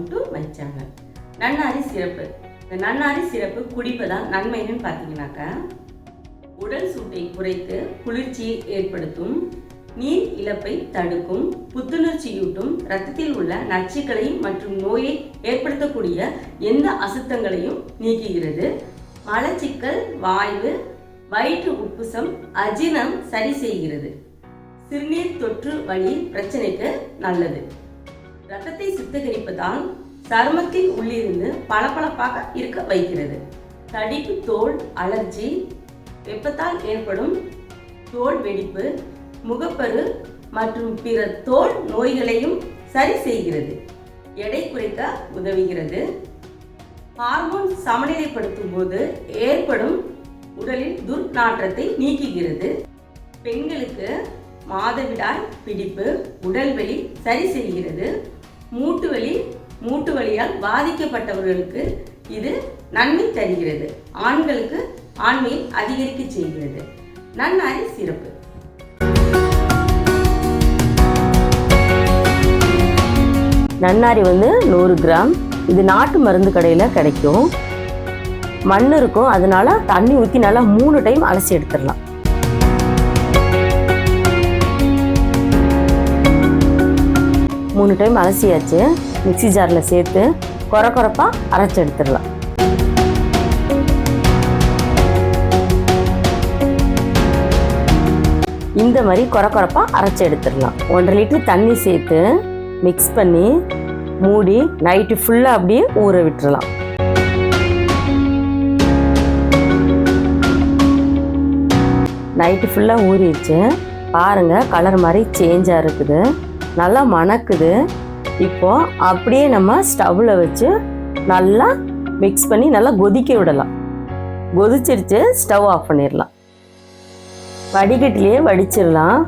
Welcome to my channel. நன்னாரி சிறப்பு. இந்த நன்னாரி சிறப்பு குடிப்பதால் நன்மைன்னு பார்த்தீங்கன்னாக்கா, உடல் சூட்டை குறைத்து குளிர்ச்சியை ஏற்படுத்தும், நீர் இழப்பை தடுக்கும், புத்துணர்ச்சியூட்டும், இரத்தத்தில் உள்ள நச்சுக்களை மற்றும் நோயை ஏற்படுத்தக்கூடிய எந்த அசுத்தங்களையும் நீக்குகிறது, மலச்சிக்கல், வாய்வு, வயிற்று உப்புசம், அஜீரணம் சரி செய்கிறது, சிறுநீர் தொற்று வலி பிரச்சனைக்கு நல்லது, இரத்தத்தை சுத்திகரிப்பதால் சருமத்தின் உள்ளிருந்து பளபளப்பாக இருக்க வைக்கிறது, தடிப்பு, தோல் அலர்ஜி, வெப்பத்தால் ஏற்படும் தோல் வெடிப்பு, முகப்பரு மற்றும் பிற தோல் நோய்களையும் சரி செய்கிறது, எடை குறைக்க உதவுகிறது, ஹார்மோன் சமநிலைப்படுத்தும் போது ஏற்படும் உடலில் துர்நாற்றத்தை நீக்குகிறது, பெண்களுக்கு மாதவிடாய் பிடிப்பு, உடல்வலி சரி செய்கிறது, மூட்டு வலியால் பாதிக்கப்பட்டவர்களுக்கு இது நன்மை தருகிறது, ஆண்களுக்கு ஆண்மையை அதிகரிக்க செய்கிறது. நன்னாரி சிறப்பு. நன்னாரி 100 கிராம். இது நாட்டு மருந்து கடையில் கிடைக்கும். மண் இருக்கும், அதனால தண்ணி ஊற்றி நல்லா 3 டைம் அலசி எடுத்துடலாம். மூணு டைம் அலசியாச்சு. மிக்சி ஜாரில் சேர்த்து கொரப்பாக அரைச்சி எடுத்துடலாம். இந்த மாதிரி கொரப்பாக அரைச்சி எடுத்துடலாம். 1.5 லிட்டர் தண்ணி சேர்த்து மிக்ஸ் பண்ணி மூடி நைட்டு ஃபுல்லாக அப்படியே ஊற விட்டுறலாம். நைட்டு ஃபுல்லாக ஊறிடுச்சு. பாருங்கள், கலர் மாதிரி சேஞ்சாக இருக்குது, நல்லா மணக்குது. இப்போ அப்படியே நம்ம ஸ்டவ்வில் வச்சு நல்லா மிக்ஸ் பண்ணி நல்லா கொதிக்க விடலாம். கொதிச்சிருச்சு, ஸ்டவ் ஆஃப் பண்ணிடலாம். வடிகட்டிலேயே வடிச்சிடலாம்.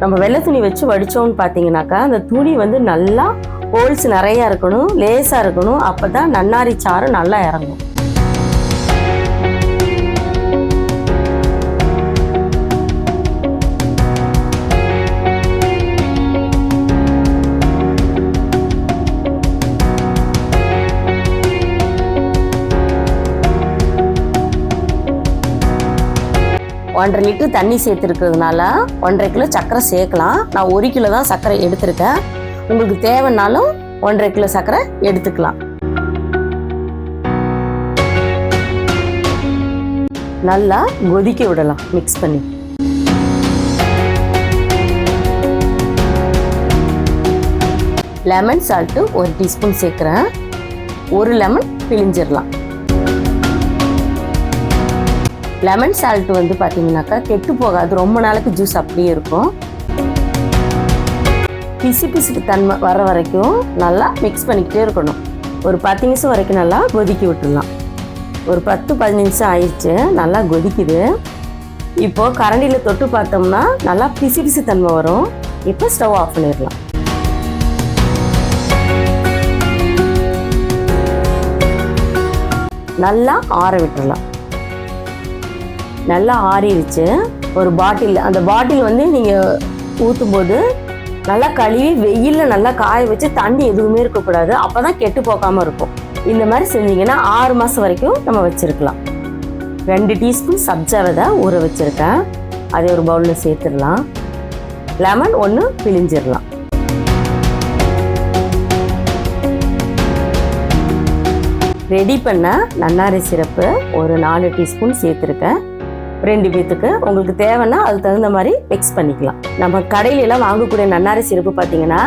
நம்ம வெள்ளை துணி வச்சு வடித்தோம்னு பார்த்தீங்கன்னாக்கா, அந்த துணி நல்லா ஹோல்ஸ் நிறையா இருக்கணும், லேசாக இருக்கணும். அப்போ தான் நன்னாரி சாறு நல்லா இறங்கும். ஒன்றரை லிட்டர் தண்ணி சேர்த்துருக்கிறதுனால 1.5 கிலோ சர்க்கரை சேர்க்கலாம். நான் 1 கிலோ தான் சர்க்கரை எடுத்திருக்கேன். உங்களுக்கு தேவைன்னாலும் 1.5 கிலோ சர்க்கரை எடுத்துக்கலாம். நல்லா கொதிக்க விடலாம் மிக்ஸ் பண்ணி. லெமன் சால்ட்டு 1 டீஸ்பூன் சேர்க்குறேன். 1 லெமன் பிழிஞ்சிடலாம். லெமன் சால்ட்டு பார்த்தீங்கன்னாக்கா கெட்டு போகாது, ரொம்ப நாளைக்கு ஜூஸ் அப்படியே இருக்கும். பிசு தன்மை வர வரைக்கும் நல்லா மிக்ஸ் பண்ணிக்கிட்டே இருக்கணும். ஒரு 10 நிமிஷம் வரைக்கும் நல்லா கொதிக்க விட்டுடலாம். ஒரு 10-15 நிமிஷம் ஆயிடுச்சு, நல்லா கொதிக்குது. இப்போது கரண்டியில் தொட்டு பார்த்தோம்னா நல்லா பிசு தன்மை வரும். இப்போ ஸ்டவ் ஆஃப் பண்ணிடலாம். நல்லா ஆற விட்டுடலாம். நல்லா ஆறிடுச்சு. ஒரு பாட்டில், அந்த பாட்டில் நீங்கள் ஊற்றும்போது நல்லா கழுவி வெயிலில் நல்லா காய வச்சு, தண்ணி எதுவுமே இருக்கக்கூடாது. அப்போ தான் கெட்டு போகாமல் இருக்கும். இந்த மாதிரி செஞ்சிங்கன்னா 6 மாதம் வரைக்கும் நம்ம வச்சுருக்கலாம். 2 டீஸ்பூன் சப்ஜா விதை ஊற வச்சுருக்கேன், அதை ஒரு பவுலில் சேர்த்துடலாம். லெமன் 1 பிழிஞ்சிடலாம். ரெடி பண்ண நன்னாரி சிறப்பு ஒரு 4 டீஸ்பூன் சேர்த்துருக்கேன். 2 பேத்துக்கு. உங்களுக்கு தேவைன்னா அதுக்கு தகுந்த மாதிரி மிக்ஸ் பண்ணிக்கலாம். நம்ம கடையிலலாம் வாங்கக்கூடிய நன்னாரி சிறப்பு பார்த்தீங்கன்னா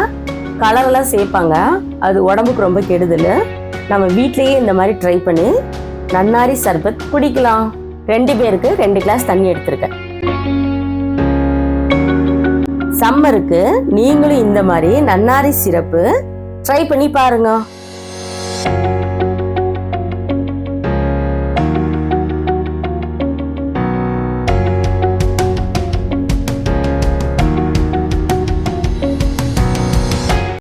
கலரெல்லாம் சேர்ப்பாங்க, அது உடம்புக்கு ரொம்ப கெடுதல். நம்ம வீட்லேயே இந்த மாதிரி ட்ரை பண்ணி நன்னாரி சர்பத் குடிக்கலாம். 2 பேருக்கு 2 கிளாஸ் தண்ணி எடுத்திருக்கேன். சம்மருக்கு நீங்களும் இந்த மாதிரி நன்னாரி சிறப்பு ட்ரை பண்ணி பாருங்க.